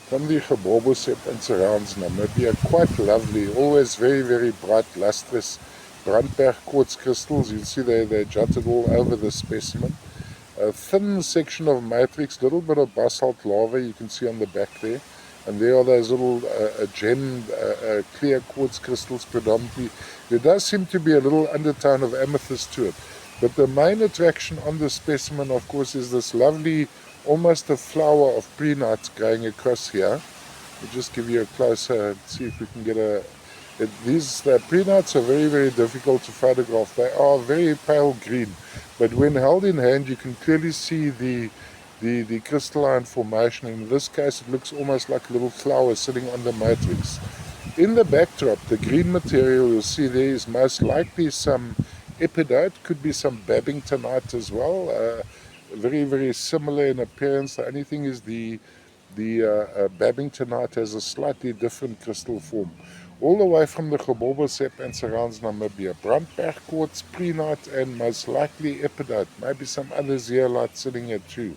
from the Geborbosep and surrounds Namibia. Quite lovely, always very, very bright, lustrous Brandberg quartz crystals. You'll see they're jutted all over the specimen. A thin section of matrix, little bit of basalt lava you can see on the back there. And there are those little gemmed clear quartz crystals predominantly. There does seem to be a little undertone of amethyst to it. But the main attraction on this specimen, of course, is this lovely, almost a flower of prehnite going across here. I'll just give you a closer, see if we can get a... These prehnites are very, very difficult to photograph. They are very pale green, but when held in hand, you can clearly see the crystalline formation. In this case, it looks almost like a little flower sitting on the matrix. In the backdrop, the green material you'll see there is most likely some epidote, could be some Babingtonite as well. Very, very similar in appearance. The only thing is the Babingtonite has a slightly different crystal form. All the way from the Geborbosep and surrounds Namibia. Brandberg quartz, prehnite, and most likely epidote. Maybe some other zeolite sitting here too.